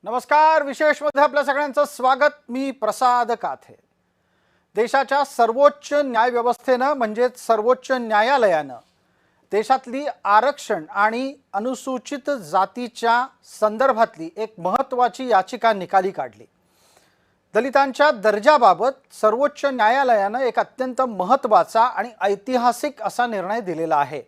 नमस्कार. विशेषमध्ये आपल्या सगळ्यांचं स्वागत. मी प्रसाद काथे. देशाच्या सर्वोच्च न्यायव्यवस्थेनं म्हणजेच सर्वोच्च न्यायालयानं देशातली आरक्षण आणि अनुसूचित जातीच्या संदर्भातली एक महत्त्वाची याचिका निकाली काढली. दलितांच्या दर्जाबाबत सर्वोच्च न्यायालयानं एक अत्यंत महत्त्वाचा आणि ऐतिहासिक असा निर्णय दिलेला आहे.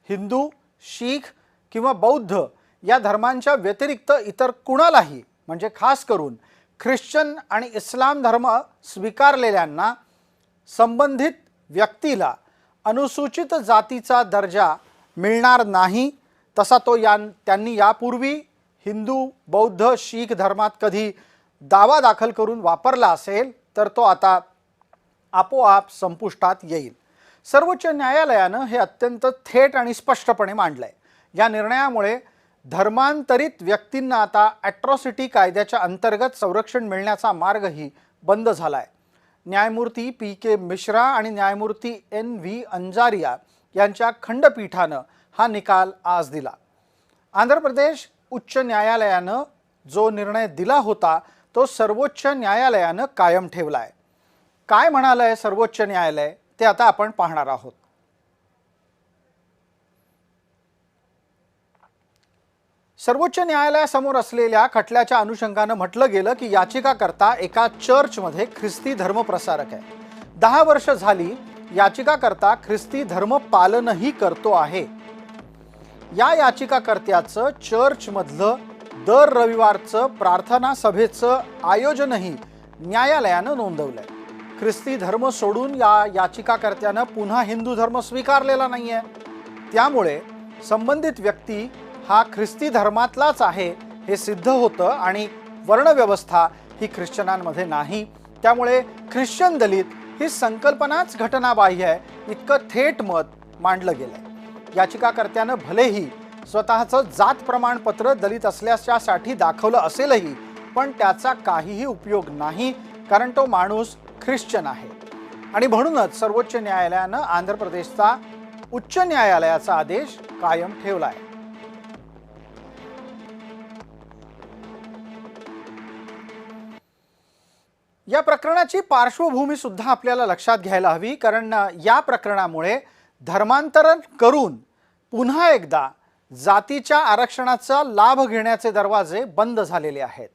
हिंदू, शीख किंवा बौद्ध या धर्मांच्या व्यतिरिक्त इतर कुणालाही म्हणजे खास करून ख्रिश्चन आणि इस्लाम धर्म स्वीकारलेल्यांना संबंधित व्यक्तीला अनुसूचित जातीचा दर्जा मिळणार नाही. तसा तो त्यांनी यापूर्वी हिंदू, बौद्ध, शीख धर्मात कधी दावा दाखल करून वापरला असेल तर तो आता आपोआप संपुष्टात येईल. सर्वोच्च न्यायालयानं हे अत्यंत थेट आणि स्पष्टपणे मांडलंय. या निर्णयामुळे धर्मांतरित व्यक्तींना आता ॲट्रॉसिटी कायद्याच्या अंतर्गत संरक्षण मिळण्याचा मार्गही बंद झालाय. न्यायमूर्ती पी.के. मिश्रा आणि न्यायमूर्ती N.V. अंजारिया यांच्या खंडपीठानं हा निकाल आज दिला. आंध्र प्रदेश उच्च न्यायालयानं जो निर्णय दिला होता तो सर्वोच्च न्यायालयानं कायम ठेवलाय. काय म्हणालंय सर्वोच्च न्यायालय ते आता आपण पाहणार आहोत. सर्वोच्च न्यायालयासमोर असलेल्या खटल्याच्या अनुषंगानं म्हटलं गेलं की याचिकाकर्ता एका चर्चमध्ये ख्रिस्ती धर्मप्रसारक आहे. 10 वर्ष झाली याचिकाकर्ता ख्रिस्ती धर्म पालनही करतो आहे. या याचिकाकर्त्याचं चर्चमधलं दर रविवारचं प्रार्थना सभेचं आयोजनही न्यायालयानं नोंदवलंय. ख्रिस्ती धर्म सोडून या याचिकाकर्त्यानं पुन्हा हिंदू धर्म स्वीकारलेला नाहीये. त्यामुळे संबंधित व्यक्ती हा ख्रिस्ती धर्मातलाच आहे हे सिद्ध होतं आणि वर्णव्यवस्था ही ख्रिश्चनांमध्ये नाही. त्यामुळे ख्रिश्चन दलित ही संकल्पनाच घटनाबाह्य आहे इतकं थेट मत मांडलं गेलंय. याचिकाकर्त्यानं भलेही स्वतःचं जात प्रमाणपत्र दलित असल्याच्यासाठी दाखवलं असेलही पण त्याचा काहीही उपयोग नाही, कारण तो माणूस ख्रिश्चन आहे. आणि म्हणूनच सर्वोच्च न्यायालयानं आंध्र प्रदेशचा उच्च न्यायालयाचा आदेश कायम ठेवलाय. या प्रकरणाची पार्श्वभूमी सुद्धा आपल्याला लक्षात घ्यायला हवी, कारण या प्रकरणामुळे धर्मांतरण करून पुन्हा एकदा जातीच्या आरक्षणाचा लाभ घेण्याचे दरवाजे बंद झालेले आहेत.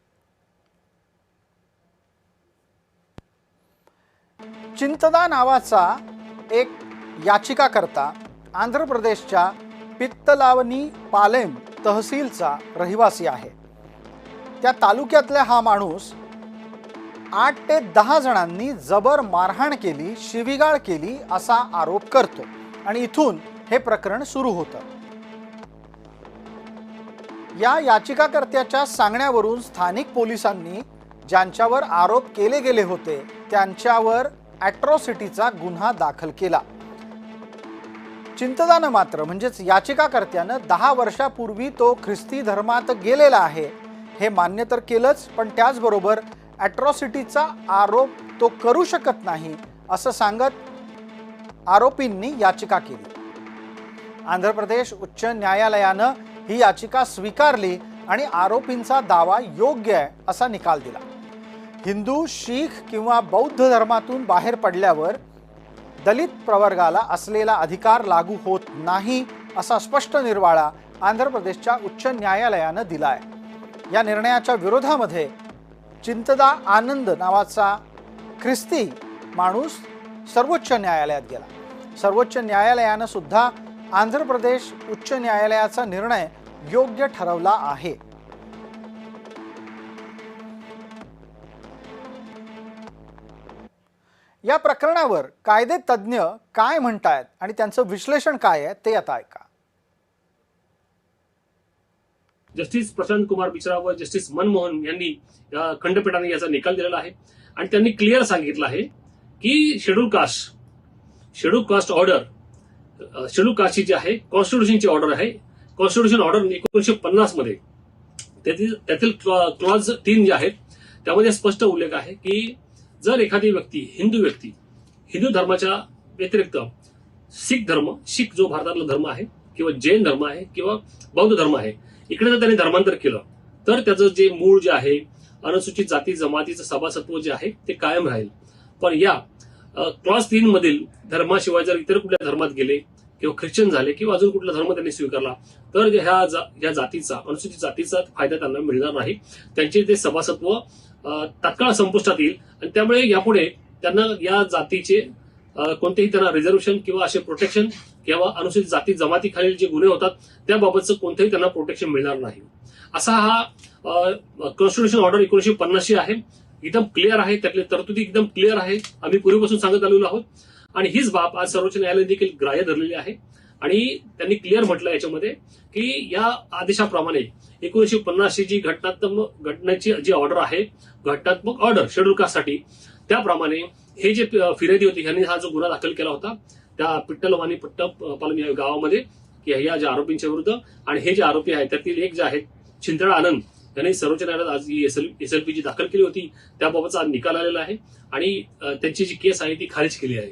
चिंतदा नावाचा एक याचिकाकर्ता आंध्र प्रदेशच्या पित्तलावनी पालेम तहसीलचा रहिवासी आहे. त्या तालुक्यातला हा माणूस 8 ते 10 जणांनी जबर मारहाण केली, शिवीगाळ केली असा आरोप करतो आणि इथून हे प्रकरण सुरू होतं. या याचिकाकर्त्याच्या सांगण्यावरून स्थानिक पोलिसांनी ज्यांच्यावर आरोप केले गेले होते त्यांच्यावर ॲट्रॉसिटीचा गुन्हा दाखल केला. चिंतदानं मात्र म्हणजेच याचिकाकर्त्यानं 10 वर्षापूर्वी तो ख्रिस्ती धर्मात गेलेला आहे हे मान्य तर केलंच, पण त्याचबरोबर ॲट्रॉसिटीचा आरोप तो करू शकत नाही असं सांगत आरोपींनी याचिका केली. आंध्र प्रदेश उच्च न्यायालयानं ही याचिका स्वीकारली आणि आरोपींचा दावा योग्य आहे असा निकाल दिला. हिंदू, शीख किंवा बौद्ध धर्मातून बाहेर पडल्यावर दलित प्रवर्गाला असलेला अधिकार लागू होत नाही असा स्पष्ट निर्वाळा आंध्र प्रदेशच्या उच्च न्यायालयानं दिलाय. या निर्णयाच्या विरोधामध्ये चिंतदा आनंद नावाचा ख्रिस्ती माणूस सर्वोच्च न्यायालयात गेला. सर्वोच्च न्यायालयानं सुद्धा आंध्र प्रदेश उच्च न्यायालयाचा निर्णय योग्य ठरवला आहे. या प्रकरणावर कायदे तज्ञ काय म्हणतायत आणि त्यांचं विश्लेषण काय आहे ते आता ऐका. जस्टिस प्रशांत कुमार मिश्रा व जस्टिस मनमोहन यांनी खंडपीठाने याचा निकाल दिलेला आहे आणि त्यांनी क्लिअर सांगितलं आहे की शेड्यूल कास्ट ऑर्डर, शेड्यूल कास्टची जी आहे कॉन्स्टिट्यूशनची ऑर्डर आहे. कॉन्स्टिट्यूशन ऑर्डर 1950 मध्ये त्यातील क्लॉज 3 जे आहेत त्यामध्ये स्पष्ट उल्लेख आहे की जर एखादी व्यक्ती हिंदू धर्माच्या व्यतिरिक्त शीख जो भारतातला धर्म आहे किंवा जैन धर्म आहे किंवा बौद्ध धर्म आहे इकडे जर त्यांनी धर्मांतर केलं तर त्याचं जे मूळ जे आहे अनुसूचित जाती जमातीचं सभासत्व जे आहे ते कायम राहील. पण या क्लॉज 3 मधील धर्माशिवाय जर इतर कुठल्या धर्मात गेले किंवा ख्रिश्चन झाले किंवा अजून कुठला धर्म त्यांनी स्वीकारला तर ह्या जातीचा अनुसूचित जातीचा फायदा त्यांना मिळणार नाही. त्यांचे ते सभासत्व तात्काळ संपुष्टात येईल आणि त्यामुळे यापुढे त्यांना या जातीचे कोणतेही त्यांना रिझर्वेशन किंवा असे प्रोटेक्शन किंवा अनुसूचित जाती जमातीखालील जे गुन्हे होतात त्याबाबतचं कोणतेही त्यांना प्रोटेक्शन मिळणार नाही. असा हा कॉन्स्टिट्यूशन ऑर्डर 1950 आहे. एकदम क्लिअर आहे, त्यातले तरतुदी एकदम क्लिअर आहे. आम्ही पूर्वीपासून सांगत आलेलो आहोत आणि हीच बाब आज सर्वोच्च न्यायालयाने देखील ग्राह्य धरलेली आहे आणि त्यांनी क्लिअर म्हटलं याच्यामध्ये की या आदेशाप्रमाणे 1950 जी घटनेची जी ऑर्डर आहे, घटनात्मक ऑर्डर शेड्यूल कास्टसाठी, त्याप्रमाणे हे जे फिर्यादी होते ह्यांनी हा जो गुन्हा दाखल केला होता त्या पिट्टलवाणी पट्टपालम या गावामध्ये की या ज्या आरोपींच्या विरुद्ध, आणि हे जे आरोपी आहेत त्यातील एक जे आहेत चिंतळा आनंद यांनी सर्वोच्च न्यायालयात आज ही SLP जी दाखल केली होती त्याबाबतचा आज निकाल आलेला आहे आणि त्यांची जी केस आहे ती खारिज केली आहे.